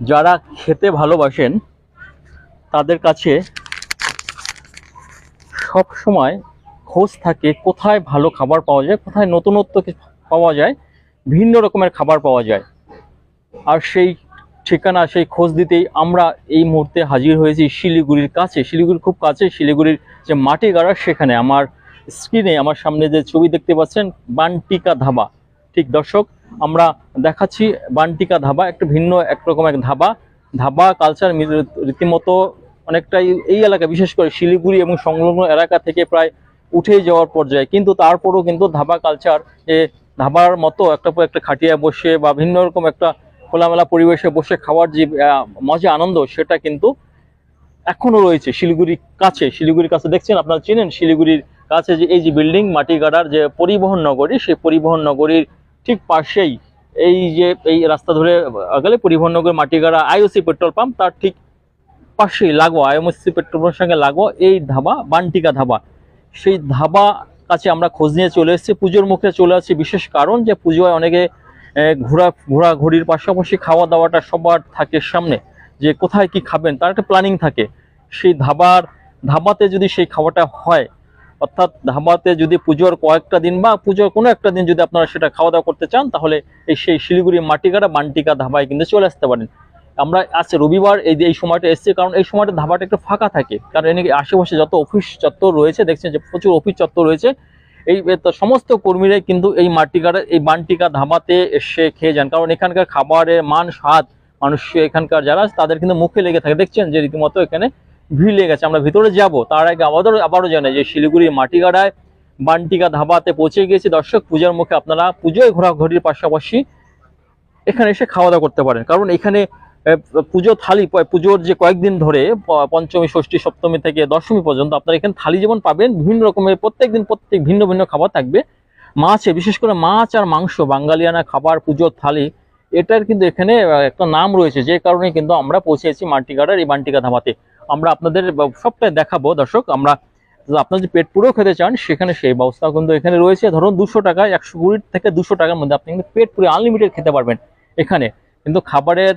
যারা খেতে ভালোবাসেন তাদের কাছে সব সময় খোঁজ থাকে কোথায় ভালো খাবার পাওয়া যায়, কোথায় নতুনত্ব পাওয়া যায়, ভিন্ন রকমের খাবার পাওয়া যায়। আর সেই ঠিকানা, সেই খোঁজ দিতেই আমরা এই মুহূর্তে হাজির হয়েছি শিলিগুড়ির কাছে, শিলিগুড়ির খুব কাছে, শিলিগুড়ির যে মাটিগাড়া, সেখানে আমার স্ক্রিনে আমার সামনে যে ছবি দেখতে পাচ্ছেন বান্টিকা ধাবা। ঠিক দর্শক, আমরা দেখাচ্ছি বান্টিকা ধাবা, একটা ভিন্ন একরকম এক ধাবা। ধাবা কালচার রীতিমতো অনেকটাই এই এলাকা, বিশেষ করে শিলিগুড়ি এবং সংলগ্ন এলাকা থেকে প্রায় উঠে যাওয়ার পর্যায়ে, কিন্তু তারপরও কিন্তু ধাবা কালচার, যে ধাবার মতো একটা খাটিয়া বসে বা ভিন্ন রকম একটা খোলামেলা পরিবেশে বসে খাওয়ার যে মজা আনন্দ, সেটা কিন্তু এখনো রয়েছে শিলিগুড়ির কাছে। শিলিগুড়ির কাছে দেখছেন, আপনারা চেনেন শিলিগুড়ির কাছে যে এই যে বিল্ডিং মাটিগাড়ার যে পরিবহন নগরী, সেই পরিবহন নগরীর ঠিক পাশেই এই রাস্তা ধরে গেলে পরিবহন নগরী মাটিগাড়া আইওসি পেট্রোল পাম্প, তার ঠিক পাশেই লাগোয়া, আইওসি পেট্রোল পাম্পের সঙ্গে লাগোয়া এই ধাবা বান্টিকা ধাবা। সেই ধাবা কাছে আমরা খোঁজ নিয়ে চলে এসেছি, পুজোর মুখে চলে আসছি, বিশেষ কারণ যে পুজোয় অনেকে ঘোরাঘুরির পাশাপাশি খাওয়া দাওয়াটা সবার থাকে সামনে, যে কোথায় কি খাবেন তার একটা প্ল্যানিং থাকে। সেই ধাবাতে যদি সেই খাওয়াটা হয়, অর্থাৎ ধাবাতে যদি পুজোর কয়েকটা দিন বা পুজোর কোনো একটা দিন যদি আপনারা সেটা খাওয়া দাওয়া করতে চান, তাহলে সেই শিলিগুড়ি মাটিগাড়া বান্টিকা ধাবায় কিন্তু চলে আসতে পারেন। আমরা আজকে রবিবার এই সময়টা এসেছি, কারণ এই সময়টা ধাবাটা একটু ফাঁকা থাকে, কারণ আশেপাশে যত অফিস চত্বর রয়েছে, দেখছেন যে প্রচুর অফিস চত্বর রয়েছে, এই সমস্ত কর্মীরাই কিন্তু এই মাটিগাড়ার এই বান্টিকা ধাবাতে এসে খেয়ে যান, কারণ এখানকার খাবারের মান স্বাদ মানুষ এখানকার যারা তাদের কিন্তু মুখে লেগে থাকে। দেখছেন যে রীতিমতো এখানে ভিড় লেগে গেছে। আমরা ভিতরে যাব তার আগে আবারও জানাই যে শিলিগুড়ির মাটিগাড়ায় বান্টিকা ধাবাতে পৌঁছে গিয়েছি। দর্শক, পূজার মুখে আপনারা পুজোয় ঘোরাঘুরির পাশাপাশি এখানে এসে খাওয়া দাওয়া করতে পারেন, কারণ এখানে পুজো থালি, পুজোর যে কয়েকদিন ধরে পঞ্চমী, ষষ্ঠী, সপ্তমী থেকে দশমী পর্যন্ত আপনারা এখানে থালি যেমন পাবেন, বিভিন্ন রকমের প্রত্যেক ভিন্ন ভিন্ন খাবার থাকবে। বিশেষ করে মাছ আর মাংস, বাঙালিয়ানা খাবার, পুজোর থালি, এটার কিন্তু এখানে একটা নাম রয়েছে, যে কারণে কিন্তু আমরা পৌঁছেছি মাটিগাড়ার এই বান্টিকা ধাবাতে। আমরা আপনাদের সবটাই দেখাবো দর্শক। আপনার যে পেট পুরো খেতে চান, সেখানে সেই ব্যবস্থা কিন্তু এখানে রয়েছে। ধরুন 200 টাকা, 120 থেকে 200 টাকার মধ্যে আপনি কিন্তু পেট পুরো আনলিমিটেড খেতে পারবেন এখানে। কিন্তু খাবারের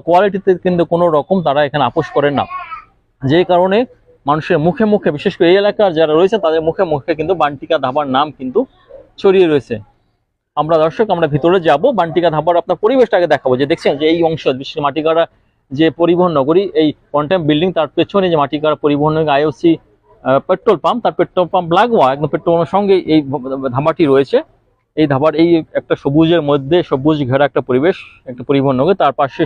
কোয়ালিটিতে কিন্তু কোনো রকম তারা এখানে আপোষ করেন না, যে কারণে মানুষের মুখে মুখে, বিশেষ করে এই এলাকার যারা রয়েছে তাদের মুখে মুখে কিন্তু বান্টিকা ধাবার নাম কিন্তু ছড়িয়ে রয়েছে। আমরা ভিতরে যাব, বান্টিকা ধাবার আপনার পরিবেশটাকে দেখাবো। যে দেখছেন যে এই অংশ, বিশেষ মাটিগাড়া যে পরিবহন নগরী, এই কন্টেম বিল্ডিং, তার পেছনে যে মাটিগাড়া পরিবহন আইওসি পেট্রোল পাম্প, তার পেট্রোল পাম্প লাগোয়া একদম পেট্রোল পাম্পের সঙ্গে এই ধাবাটি রয়েছে। এই ধাবার এই একটা সবুজের মধ্যে সবুজ ঘেরা একটা পরিবেশ, একটা পরিবহন নগরী, তার পাশে